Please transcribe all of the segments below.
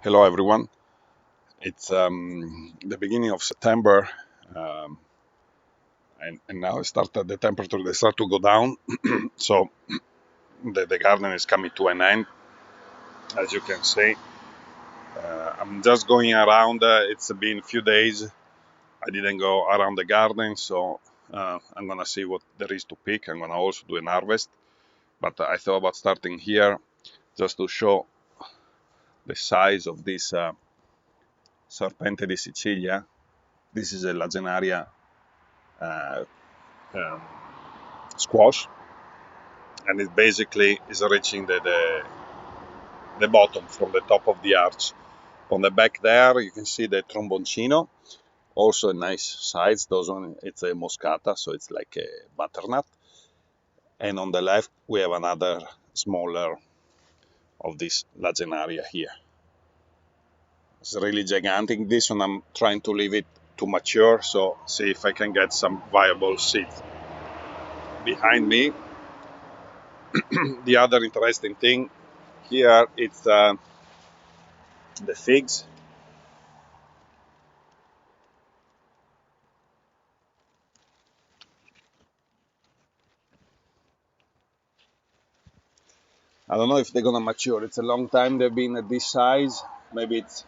Hello everyone. It's the beginning of September, um, and now the temperature they start to go down. So the garden is coming to an end, as you can see. I'm just going around. It's been a few days. I didn't go around the garden, so I'm gonna see what there is to pick. I'm gonna also do an harvest, but I thought about starting here just to show the size of this Serpente di Sicilia. This is a Lagenaria uh, um, squash, and it basically is reaching the bottom from the top of the arch. On the back there you can see the tromboncino, also a nice size. Those one, it's a moscata, so it's like a butternut. And on the left we have another smaller of this Lagenaria here. It's really gigantic. This one I'm trying to leave it to mature, so see if I can get some viable seeds. Behind me, the other interesting thing here, it's the figs. I don't know if they're gonna mature. It's a long time they've been at this size. Maybe it's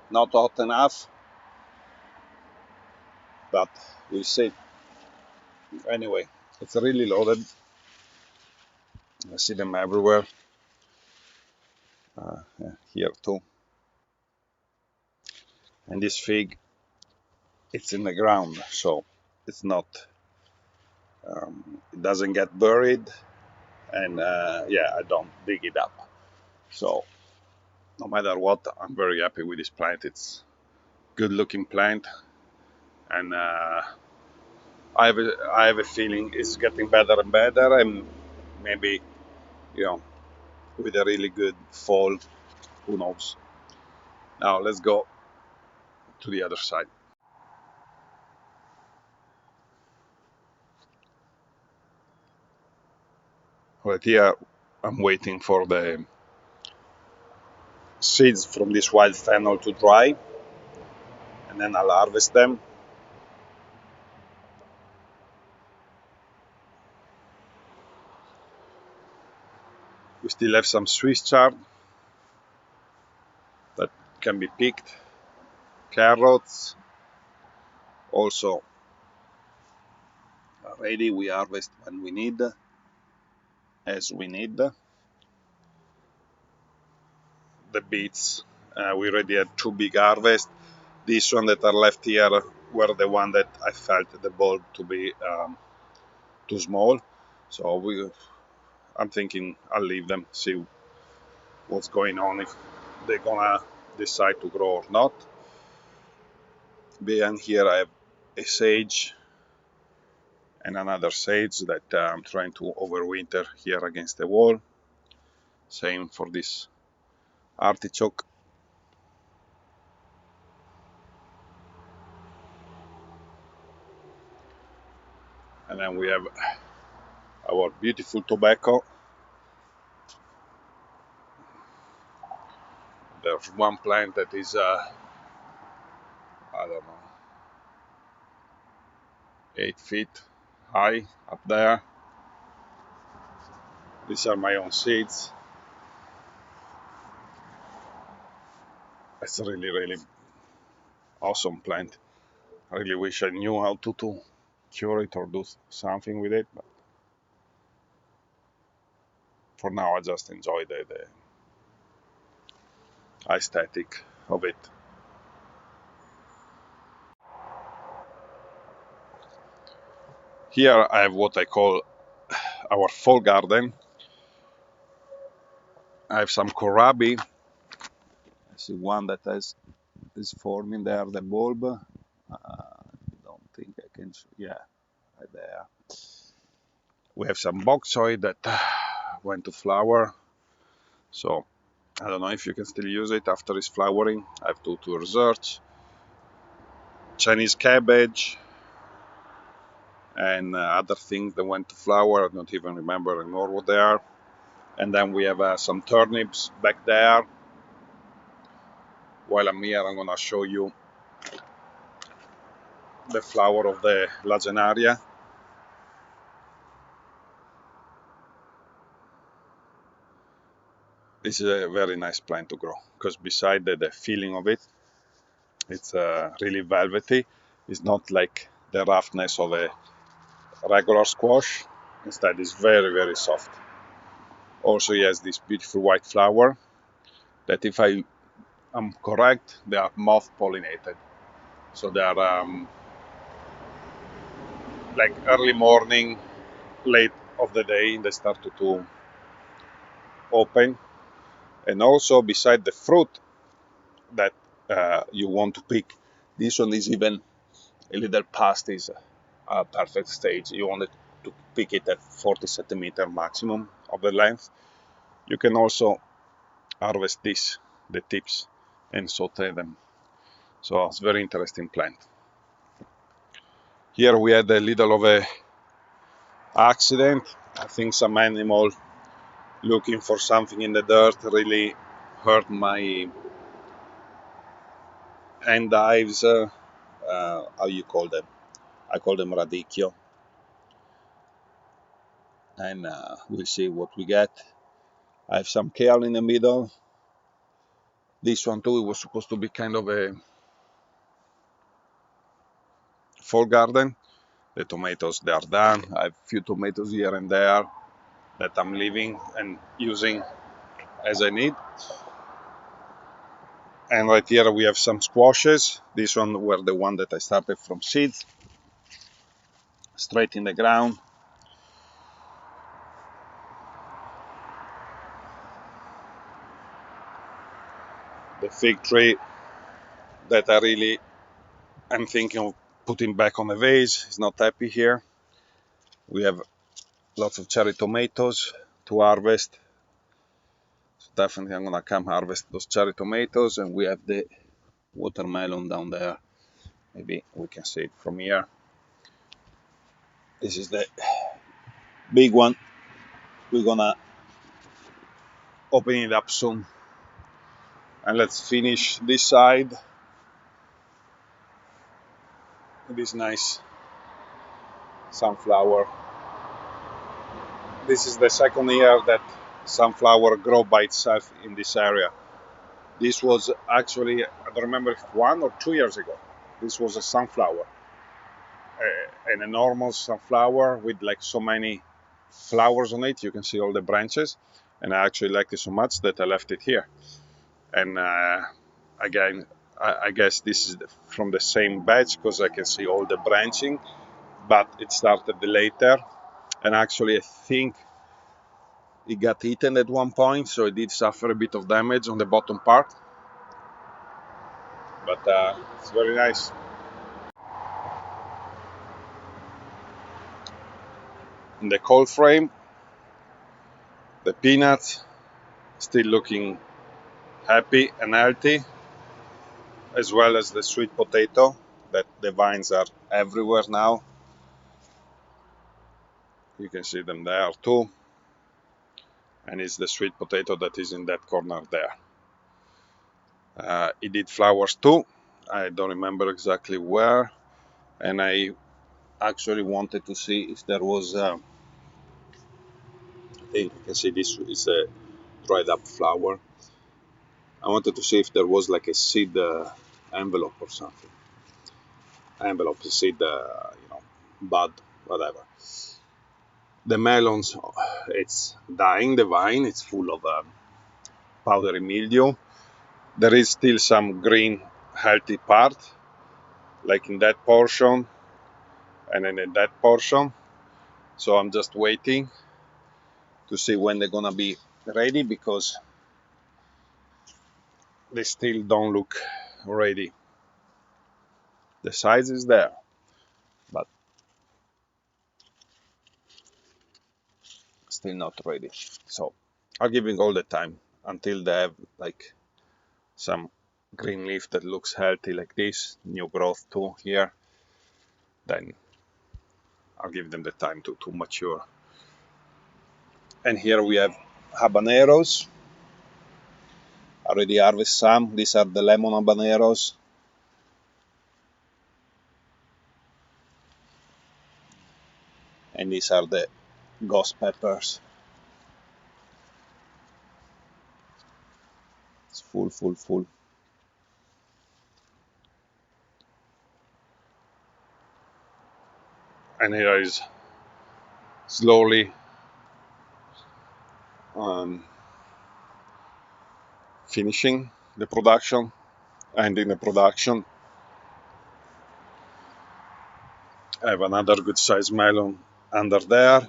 not hot enough, but we'll see. Anyway, it's really loaded. I see them everywhere. Yeah, here too. And this fig, it's in the ground, so it's not. It doesn't get buried, and yeah, I don't dig it up. So no matter what, I'm very happy with this plant. It's good-looking plant, and I have a feeling it's getting better and better, and maybe, you know, with a really good fall, who knows. Now let's go to the other side. Right here, I'm waiting for the seeds from this wild fennel to dry, and then I'll harvest them. We still have some Swiss chard that can be picked, carrots, also ready. We harvest when we need, as we need. The beets, we already had two big harvests. These ones that are left here were the one that I felt the bulb to be too small. So I'm thinking I'll leave them, see what's going on, if they're gonna decide to grow or not. Behind here I have a sage and another sage that I'm trying to overwinter here against the wall. Same for this artichoke. And then we have our beautiful tobacco. There's one plant that is, I don't know, 8 feet high up there. These are my own seeds. It's a really awesome plant. I really wish I knew how to cure it or do something with it, but for now I just enjoy the aesthetic of it. Here I have what I call our fall garden. I have some kohlrabi. I see one that is forming there, the bulb. Don't think I can, yeah, right there. We have some bok choy that went to flower, so I don't know if you can still use it after it's flowering. I have to research. Chinese cabbage and other things that went to flower. I don't even remember anymore what they are. And then we have some turnips back there. while I'm here, I'm gonna show you the flower of the Lagenaria. This is a very nice plant to grow because beside the feeling of it, it's really velvety. It's not like the roughness of a regular squash. Instead, it's very, very soft. Also, he has this beautiful white flower that, if I am correct, they are moth pollinated. So they are like early morning, late of the day, they start to open. And also, beside the fruit that you want to pick, this one is even a little past its perfect stage. You want to pick it at 40 centimeter maximum of the length. You can also harvest this, the tips, and saute them. So it's a very interesting plant. Here we had a little of a accident. I think some animal looking for something in the dirt really hurt my endives. How you call them? I call them radicchio. And we'll see what we get. I have some kale in the middle. This one too, it was supposed to be kind of a fall garden. The tomatoes, they are done. I have a few tomatoes here and there that I'm leaving and using as I need. And right here we have some squashes. This one were the one that I started from seeds, straight in the ground. The fig tree that I really am thinking of putting back on the vase is not happy here. We have lots of cherry tomatoes to harvest. So definitely I'm gonna come harvest those cherry tomatoes, and we have the watermelon down there. Maybe we can see it from here. This is the big one. We're gonna open it up soon. And let's finish this side. This nice sunflower. This is the second year that sunflower grow by itself in this area. This was actually, I don't remember if 1 or 2 years ago. This was a sunflower, an enormous sunflower with like so many flowers on it. You can see all the branches, and I actually liked it so much that I left it here. And again, I guess this is from the same batch because I can see all the branching, but it started later. And actually, I think it got eaten at one point, so it did suffer a bit of damage on the bottom part. But it's very nice. In the cold frame, the peanuts still looking happy and healthy, as well as the sweet potato, that the vines are everywhere now. You can see them there too. And it's the sweet potato that is in that corner there. It did flowers too. I don't remember exactly where. And I actually wanted to see if there was, I think you can see this is a dried up flower. I wanted to see if there was like a seed envelope or something. Envelope, seed, bud, whatever. The melons, it's dying, the vine, it's full of powdery mildew. There is still some green, healthy part, like in that portion and then in that portion. So I'm just waiting to see when they're gonna be ready, because they still don't look ready. The size is there, but still not ready. So I'll give it all the time until they have like some green leaf that looks healthy like this, new growth too here. Then I'll give them the time to mature. And here we have habaneros. Already harvest some. These are the lemon habaneros. And these are the ghost peppers. It's full. And here is slowly finishing the production, ending the production. I have another good sized melon under there,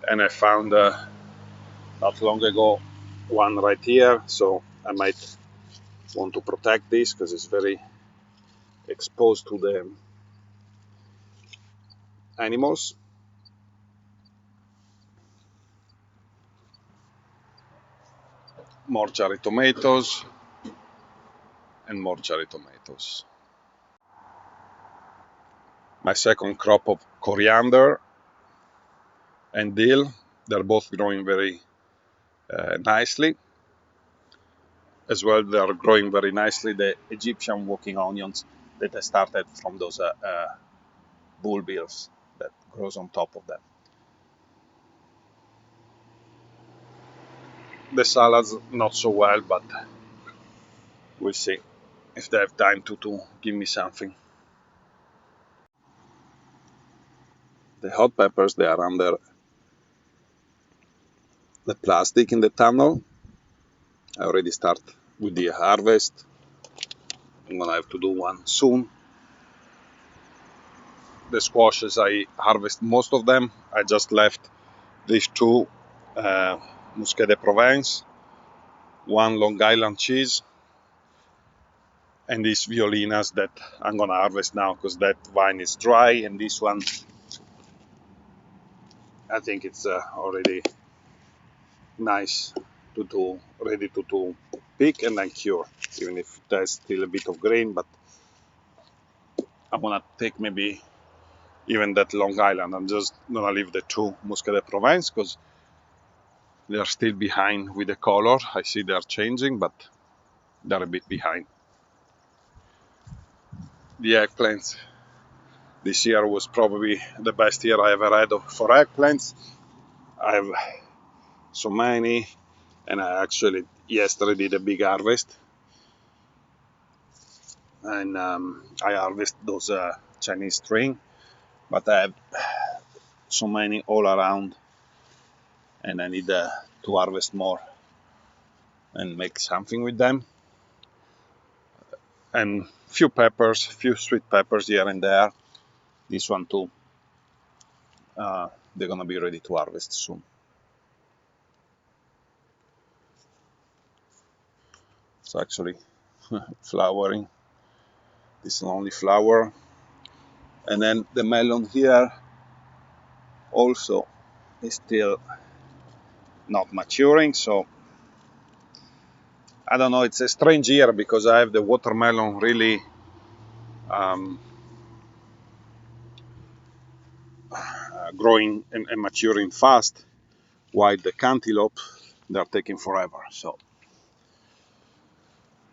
and I found not long ago one right here, so I might want to protect this because it's very exposed to the animals. More cherry tomatoes and more cherry tomatoes. My second crop of coriander and dill, they're both growing very nicely. As well, they are growing very nicely the Egyptian walking onions that I started from those bulbils that grows on top of them. The salads not so well, but we'll see if they have time to give me something. The hot peppers, they are under the plastic in the tunnel. I already start with the harvest. I'm gonna have to do one soon. The squashes, I harvest most of them. I just left these two Muscat de Provence, one Long Island cheese, and these violinas that I'm gonna harvest now because that vine is dry, and this one I think it's already nice to ready to pick and then cure, even if there's still a bit of green. But I'm gonna take maybe even that Long Island. I'm just gonna leave the two Muscat de Provence because they are still behind with the color. I see they are changing, but they're a bit behind. The eggplants this year was probably the best year I ever had for eggplants. I have so many, and I actually yesterday did a big harvest, and I harvest those Chinese string, but I have so many all around, and I need to harvest more and make something with them. And few peppers, few sweet peppers here and there. This one too. They're gonna be ready to harvest soon. It's actually flowering. This is only flower. And then the melon here also is still not maturing, so I don't know. It's a strange year because I have the watermelon really growing and maturing fast, while the cantaloupe, they're taking forever. So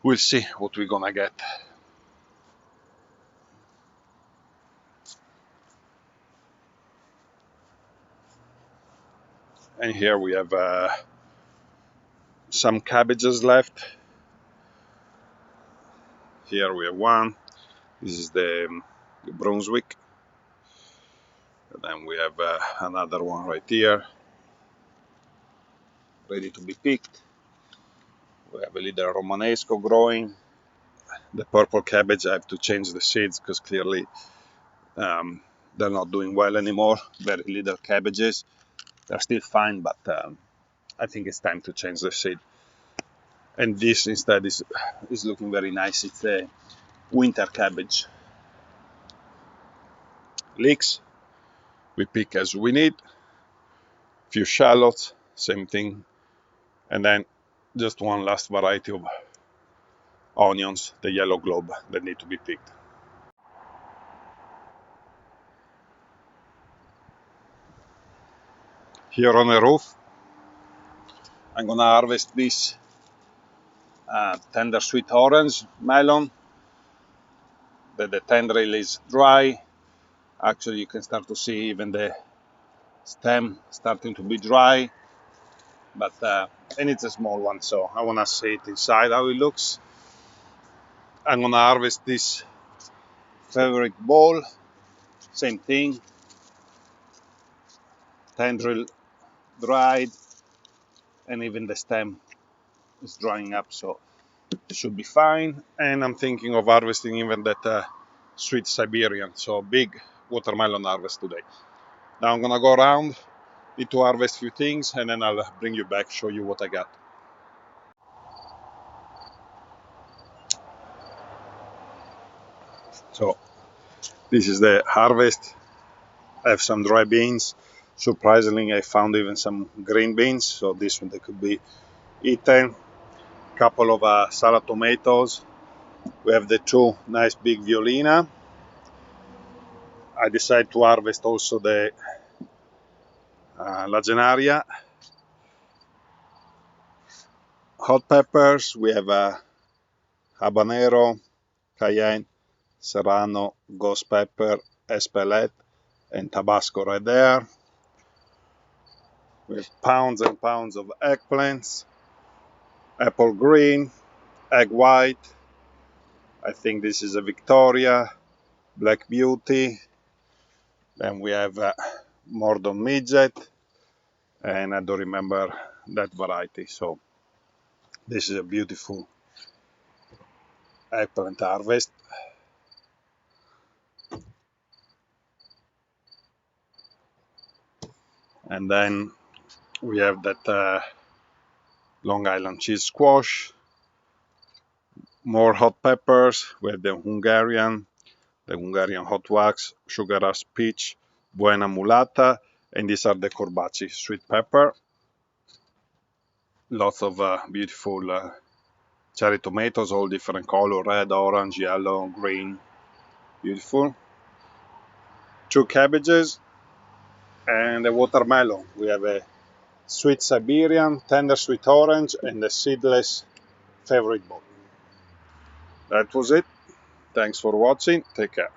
we'll see what we're gonna get. And here we have some cabbages left. Here we have one. This is the Brunswick. And then we have another one right here, ready to be picked. We have a little Romanesco growing. The purple cabbage, I have to change the seeds because clearly they're not doing well anymore. Very little cabbages. They're still fine, but I think it's time to change the seed. And this instead is looking very nice. It's a winter cabbage. Leeks, we pick as we need. Few shallots, same thing. And then just one last variety of onions, the yellow globe, that need to be picked. Here on the roof, I'm gonna harvest this tender sweet orange melon. The tendril is dry. Actually, you can start to see even the stem starting to be dry. But and it's a small one, so I want to see it inside how it looks. I'm gonna harvest this favorite ball. Same thing. Tendril dried, and even the stem is drying up, so it should be fine. And I'm thinking of harvesting even that sweet Siberian, so big watermelon harvest today. Now I'm gonna go around, need to harvest a few things, and then I'll bring you back, show you what I got. So this is the harvest. I have some dry beans. Surprisingly, I found even some green beans, so this one they could be eaten. Couple of salad tomatoes. We have the two nice big violina. I decided to harvest also the Lagenaria hot peppers. We have habanero, cayenne, serrano, ghost pepper, espelette, and Tabasco right there. We have pounds and pounds of eggplants, apple green, egg white. I think this is a Victoria, Black Beauty. Then we have Mordon Midget, and I don't remember that variety. So this is a beautiful eggplant harvest. And then we have that Long Island cheese squash, more hot peppers. We have the Hungarian hot wax, sugar rush peach, buena mulata, and these are the corbaci sweet pepper. Lots of beautiful cherry tomatoes, all different color, red, orange, yellow, green, beautiful. Two cabbages and a watermelon. We have a sweet Siberian, tender sweet orange, and a seedless favorite ball. That was it. Thanks for watching. Take care.